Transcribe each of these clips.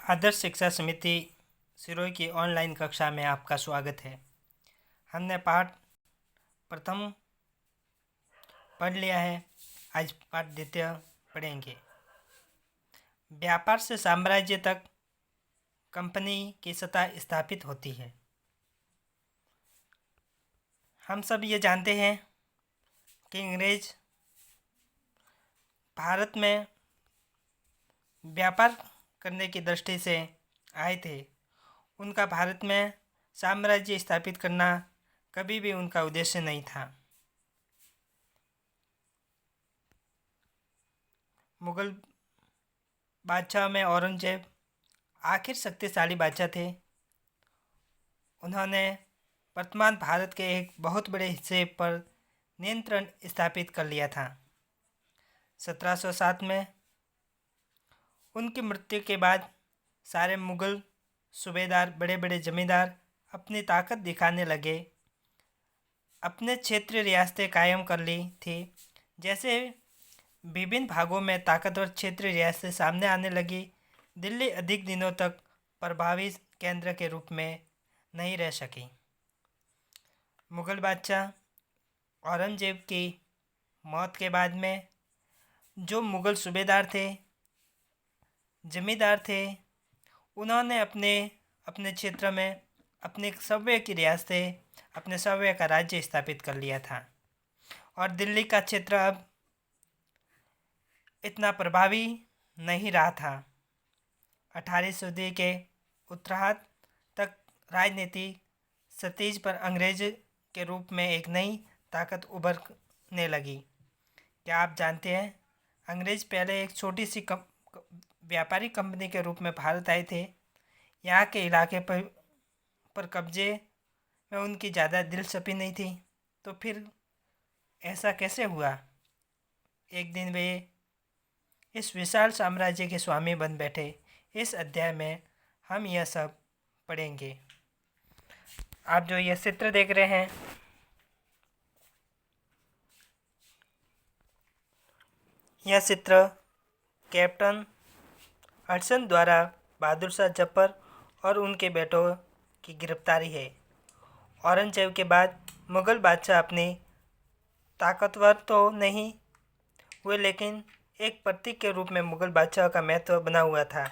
आदर्श शिक्षा समिति सिरोही की ऑनलाइन कक्षा में आपका स्वागत है। हमने पाठ प्रथम पढ़ लिया है। आज पाठ द्वितीय पढ़ेंगे। व्यापार से साम्राज्य तक कंपनी की सत्ता स्थापित होती है। हम सब ये जानते हैं कि अंग्रेज भारत में व्यापार करने की दृष्टि से आए थे। उनका भारत में साम्राज्य स्थापित करना कभी भी उनका उद्देश्य नहीं था। मुगल बादशाह में औरंगजेब आखिर शक्तिशाली बादशाह थे। उन्होंने वर्तमान भारत के एक बहुत बड़े हिस्से पर नियंत्रण स्थापित कर लिया था। 1707 में उनकी मृत्यु के बाद सारे मुगल सूबेदार, बड़े बड़े जमींदार अपनी ताकत दिखाने लगे। अपने क्षेत्रीय रियासतें कायम कर ली थी। जैसे विभिन्न भागों में ताकतवर क्षेत्रीय रियासतें सामने आने लगी, दिल्ली अधिक दिनों तक प्रभावी केंद्र के रूप में नहीं रह सकी। मुगल बादशाह औरंगजेब की मौत के बाद में जो मुगल सूबेदार थे, जमींदार थे, उन्होंने अपने क्षेत्र में अपने सव्य की रियासतें, अपने सव्य का राज्य स्थापित कर लिया था और दिल्ली का क्षेत्र अब इतना प्रभावी नहीं रहा था। 18वीं सदी के उत्तरार्ध तक राजनीति सतीज पर अंग्रेज के रूप में एक नई ताकत उभरने लगी। क्या आप जानते हैं, अंग्रेज पहले एक छोटी सी व्यापारी कंपनी के रूप में भारत आए थे। यहाँ के इलाके पर कब्जे में उनकी ज़्यादा दिलचस्पी नहीं थी। तो फिर ऐसा कैसे हुआ? एक दिन वे इस विशाल साम्राज्य के स्वामी बन बैठे। इस अध्याय में हम यह सब पढ़ेंगे। आप जो यह चित्र देख रहे हैं, यह चित्र कैप्टन हडसन द्वारा बहादुर शाह जफर और उनके बेटों की गिरफ्तारी है। औरंगजेब के बाद मुगल बादशाह अपनी ताकतवर तो नहीं हुए, लेकिन एक प्रतीक के रूप में मुगल बादशाह का महत्व बना हुआ था।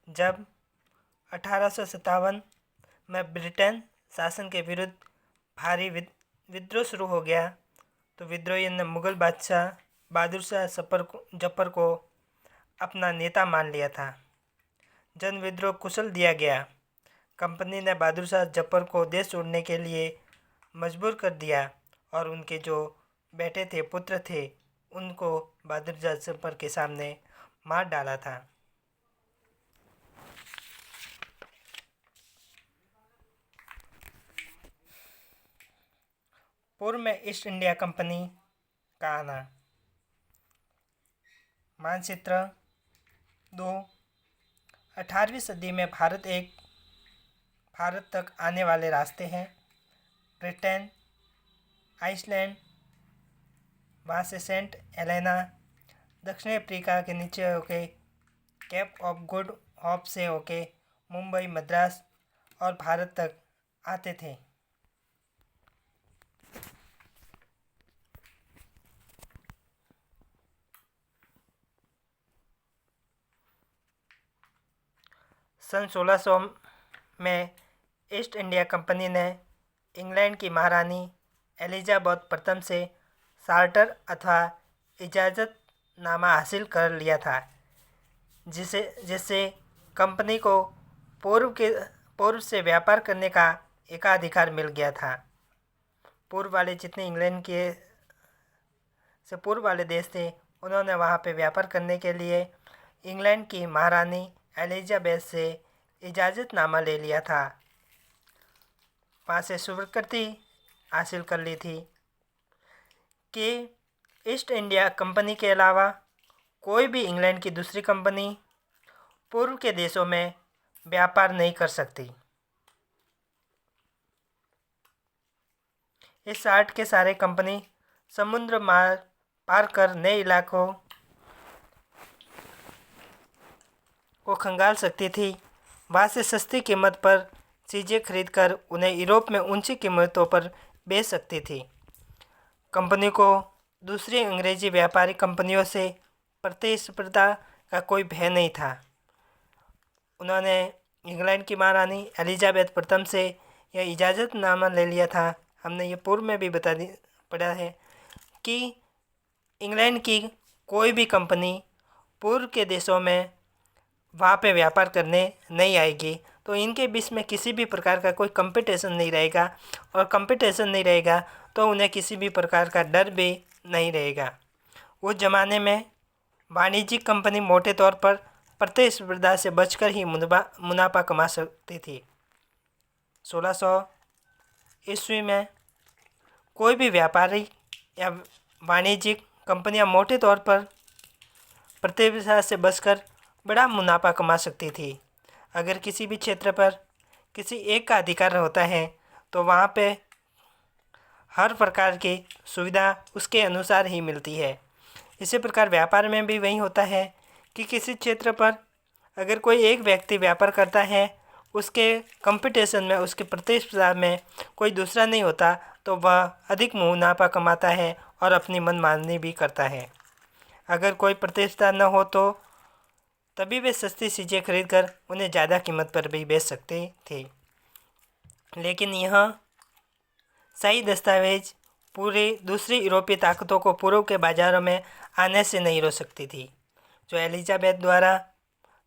जब 1857 में ब्रिटेन शासन के विरुद्ध भारी विद्रोह शुरू हो गया, तो विद्रोहियों ने मुगल बादशाह बहादुर शाह जफर को अपना नेता मान लिया था। जन विद्रोह कुचल दिया गया। कंपनी ने बहादुर शाह जफर को देश छोड़ने के लिए मजबूर कर दिया और उनके जो बेटे थे, पुत्र थे, उनको बहादुर शाह जफर के सामने मार डाला था। पूर्व में ईस्ट इंडिया कंपनी का आना। मानचित्र 2। 18वीं सदी में भारत तक आने वाले रास्ते हैं। ब्रिटेन, आइसलैंड, वहाँ से सेंट हेलेना, दक्षिण अफ्रीका के नीचे होके केप ऑफ गुड होप से होके मुंबई, मद्रास और भारत तक आते थे। सन 1600 में ईस्ट इंडिया कंपनी ने इंग्लैंड की महारानी एलिजाबेथ प्रथम से चार्टर अथवा इजाज़तनामा हासिल कर लिया था, जिससे कंपनी को पूर्व से व्यापार करने का एकाधिकार मिल गया था। पूर्व वाले जितने इंग्लैंड के से पूर्व वाले देश थे, उन्होंने वहाँ पे व्यापार करने के लिए इंग्लैंड की महारानी एलिजाबेथ से इजाज़तनामा ले लिया था, वहाँ से स्वीकृति हासिल कर ली थी कि ईस्ट इंडिया कंपनी के अलावा कोई भी इंग्लैंड की दूसरी कंपनी पूर्व के देशों में व्यापार नहीं कर सकती। इस चार्ट के सारे कंपनी समुद्र पार कर नए इलाकों को खंगाल सकती थी वहाँ से सस्ती कीमत पर चीज़ें खरीदकर उन्हें यूरोप में ऊंची कीमतों पर बेच सकती थी। कंपनी को दूसरी अंग्रेजी व्यापारी कंपनियों से प्रतिस्पर्धा का कोई भय नहीं था। उन्होंने इंग्लैंड की महारानी एलिजाबेथ प्रथम से यह इजाज़तनामा ले लिया था। हमने ये पूर्व में भी पढ़ा है कि इंग्लैंड की कोई भी कंपनी पूर्व के देशों में वहाँ पे व्यापार करने नहीं आएगी, तो इनके बीच में किसी भी प्रकार का कोई कंपटीशन नहीं रहेगा, और कंपटीशन नहीं रहेगा तो उन्हें किसी भी प्रकार का डर भी नहीं रहेगा। उस ज़माने में वाणिज्यिक कंपनी मोटे तौर पर प्रतिस्पर्धा से बचकर ही मुनाफा कमा सकती थी। 1600 ईस्वी में कोई भी व्यापारी या वाणिज्यिक कंपनियां मोटे तौर पर प्रतिस्पर्धा से बचकर बड़ा मुनाफा कमा सकती थी। अगर किसी भी क्षेत्र पर किसी एक का अधिकार होता है तो वहाँ पे हर प्रकार की सुविधा उसके अनुसार ही मिलती है। इसी प्रकार व्यापार में भी वही होता है कि किसी क्षेत्र पर अगर कोई एक व्यक्ति व्यापार करता है, उसके कंपटीशन में, उसके प्रतिस्पर्धा में कोई दूसरा नहीं होता, तो वह अधिक मुनाफा कमाता है और अपनी मनमानी भी करता है। अगर कोई प्रतिस्पर्धा न हो तो तभी वे सस्ती चीज़ें खरीद कर उन्हें ज़्यादा कीमत पर भी बेच सकते थे। लेकिन यह सही दस्तावेज पूरी दूसरी यूरोपीय ताकतों को पूर्व के बाज़ारों में आने से नहीं रोक सकती थी। जो एलिजाबेथ द्वारा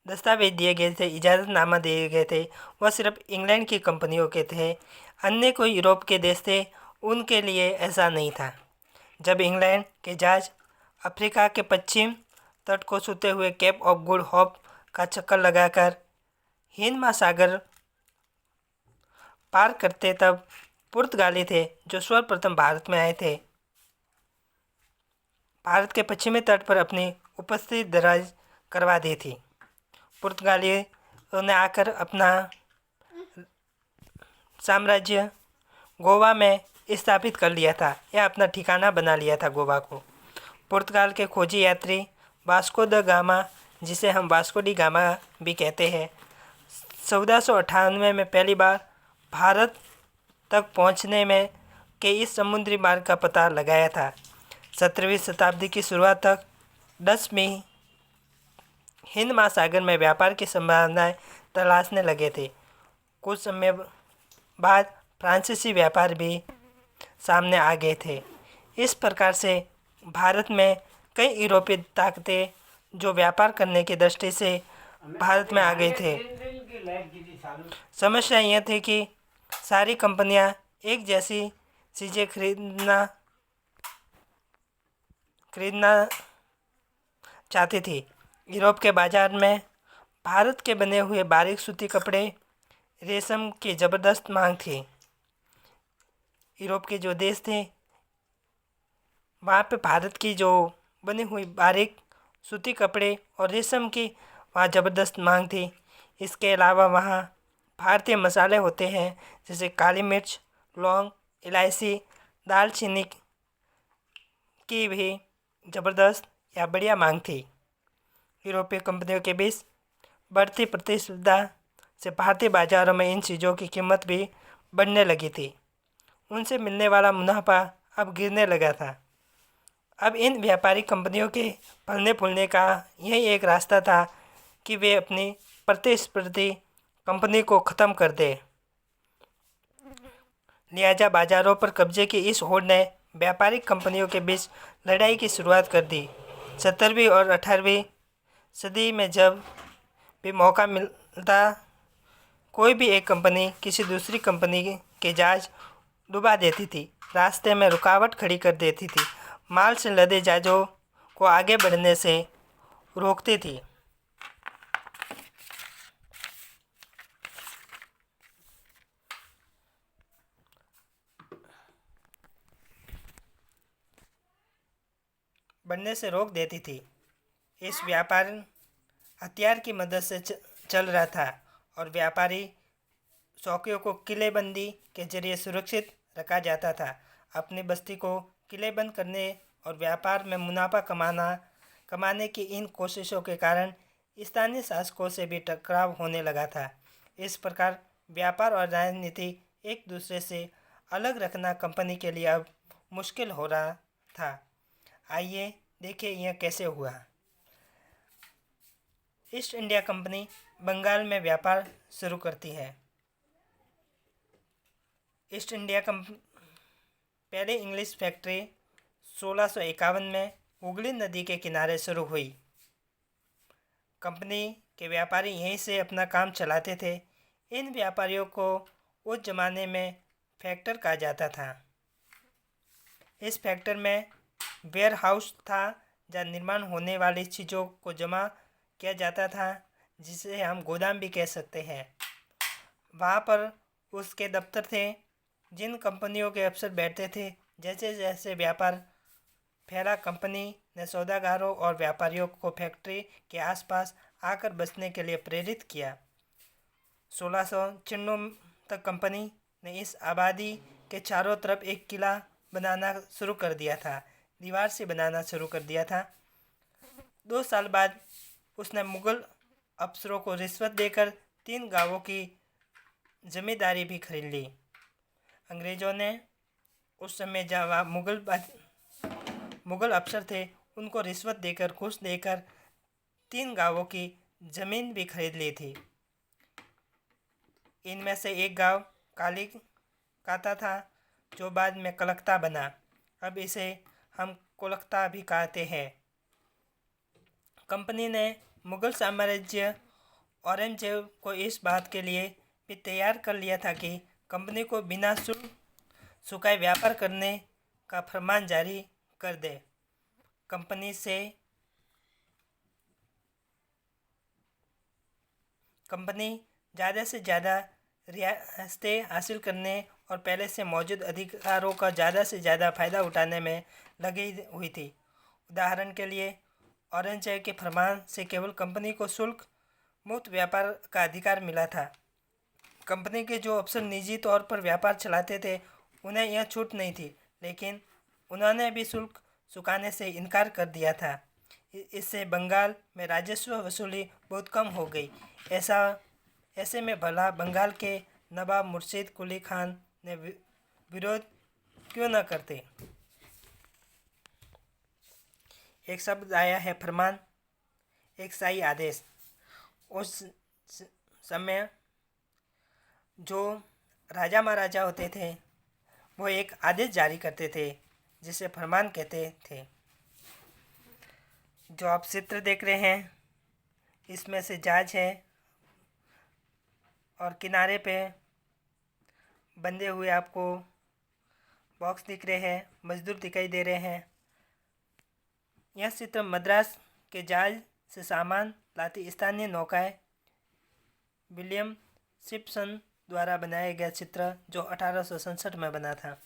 दस्तावेज दिए गए थे, इजाज़तनामा दिए गए थे, वह सिर्फ इंग्लैंड की कंपनियों के थे। अन्य कोई यूरोप के देश थे, उनके लिए ऐसा नहीं था। जब इंग्लैंड के जहाज अफ्रीका के पश्चिम तट को छूते हुए केप ऑफ गुड होप का चक्कर लगाकर हिंद महासागर पार करते, तब पुर्तगाली थे जो सर्वप्रथम भारत में आए थे। भारत के पश्चिमी तट पर अपनी उपस्थिति दराज करवा दी थी। पुर्तगालियों ने आकर अपना साम्राज्य गोवा में स्थापित कर लिया था, या अपना ठिकाना बना लिया था गोवा को। पुर्तगाल के खोजी यात्री वास्को द गामा, जिसे हम वास्को डी गामा भी कहते हैं, 1498 में पहली बार भारत तक पहुंचने में के इस समुद्री मार्ग का पता लगाया था। 17वीं शताब्दी की शुरुआत तक डच में हिंद महासागर में व्यापार की संभावनाएं तलाशने लगे थे। कुछ समय बाद फ्रांसीसी व्यापार भी सामने आ गए थे। इस प्रकार से भारत में कई यूरोपीय ताकतें जो व्यापार करने की दृष्टि से भारत में आ गए थे। समस्या यह थी कि सारी कंपनियां एक जैसी चीज़ें खरीदना चाहती थी। यूरोप के बाज़ार में भारत के बने हुए बारीक सूती कपड़े, रेशम की ज़बरदस्त मांग थी। यूरोप के जो देश थे वहाँ पे भारत की जो बनी हुई बारीक सूती कपड़े और रेशम की वहाँ ज़बरदस्त मांग थी। इसके अलावा वहाँ भारतीय मसाले होते हैं, जैसे काली मिर्च, लौंग, इलायची, दालचीनी की भी ज़बरदस्त या बढ़िया मांग थी। यूरोपीय कंपनियों के बीच बढ़ती प्रतिस्पर्धा से भारतीय बाज़ारों में इन चीज़ों की कीमत भी बढ़ने लगी थी। उनसे मिलने वाला मुनाफा अब गिरने लगा था। अब इन व्यापारी कंपनियों के फलने फूलने का यही एक रास्ता था कि वे अपनी प्रतिस्पर्धी कंपनी को ख़त्म कर दे। लिहाजा बाज़ारों पर कब्जे की इस होड़ ने व्यापारिक कंपनियों के बीच लड़ाई की शुरुआत कर दी। 17वीं और 18वीं सदी में जब भी मौका मिलता, कोई भी एक कंपनी किसी दूसरी कंपनी के जहाज डुबा देती थी, रास्ते में रुकावट खड़ी कर देती थी, माल से लदे जहाज़ों को आगे बढ़ने से रोकती थी। बढ़ने से रोक देती थी। इस व्यापार हथियार की मदद से चल रहा था और व्यापारी चौकियों को किलेबंदी के जरिए सुरक्षित रखा जाता था। अपनी बस्ती को किलेबंद करने और व्यापार में मुनाफा कमाने की इन कोशिशों के कारण स्थानीय शासकों से भी टकराव होने लगा था। इस प्रकार व्यापार और राजनीति एक दूसरे से अलग रखना कंपनी के लिए अब मुश्किल हो रहा था। आइए देखिए यह कैसे हुआ। ईस्ट इंडिया कंपनी बंगाल में व्यापार शुरू करती है। ईस्ट इंडिया कंपनी पहले इंग्लिश फैक्ट्री 1651 में हुगली नदी के किनारे शुरू हुई। कंपनी के व्यापारी यहीं से अपना काम चलाते थे। इन व्यापारियों को उस ज़माने में फैक्टर कहा जाता था। इस फैक्टर में वेयर हाउस था जहाँ निर्माण होने वाली चीज़ों को जमा किया जाता था, जिसे हम गोदाम भी कह सकते हैं। वहाँ पर उसके दफ्तर थे जिन कंपनियों के अफसर बैठते थे। जैसे जैसे व्यापार फैला, कंपनी ने सौदागारों और व्यापारियों को फैक्ट्री के आसपास आकर बसने के लिए प्रेरित किया। 1696 तक कंपनी ने इस आबादी के चारों तरफ एक किला बनाना शुरू कर दिया था, दीवार से बनाना शुरू कर दिया था। 2 साल बाद उसने मुग़ल अफसरों को रिश्वत देकर 3 गांवों की जमींदारी भी खरीद ली। अंग्रेज़ों ने उस समय जहाँ मुग़ल अफसर थे उनको रिश्वत देकर, घूस देकर 3 गांवों की ज़मीन भी खरीद ली थी। इनमें से एक गांव कालिकाता था जो बाद में कलकत्ता बना। अब इसे हम कोलकाता भी कहते हैं। कंपनी ने मुग़ल साम्राज्य औरंगजेब को इस बात के लिए भी तैयार कर लिया था कि कंपनी को बिना शुल्क चुकाए व्यापार करने का फरमान जारी कर दे। कंपनी ज़्यादा से ज़्यादा रियासतें हासिल करने और पहले से मौजूद अधिकारों का ज़्यादा से ज़्यादा फ़ायदा उठाने में लगी हुई थी। उदाहरण के लिए औरंगजेब के फरमान से केवल कंपनी को शुल्क मुक्त व्यापार का अधिकार मिला था। कंपनी के जो अफसर निजी तौर पर व्यापार चलाते थे उन्हें यह छूट नहीं थी, लेकिन उन्होंने भी शुल्क चुकाने से इनकार कर दिया था। इससे बंगाल में राजस्व वसूली बहुत कम हो गई। ऐसे में भला बंगाल के नवाब मुर्शिद कुली खान ने विरोध क्यों न करते। एक शब्द आया है फरमान, एक शाही आदेश। उस समय जो राजा महाराजा होते थे वो एक आदेश जारी करते थे जिसे फरमान कहते थे। जो आप चित्र देख रहे हैं इसमें से जहाज है और किनारे पे बंधे हुए आपको बॉक्स दिख रहे हैं, मजदूर दिखाई दे रहे हैं। यह चित्र मद्रास के जहाज से सामान लाती स्थानीय नौकाएं विलियम शिप्सन द्वारा बनाया गया चित्र जो 1867 में बना था।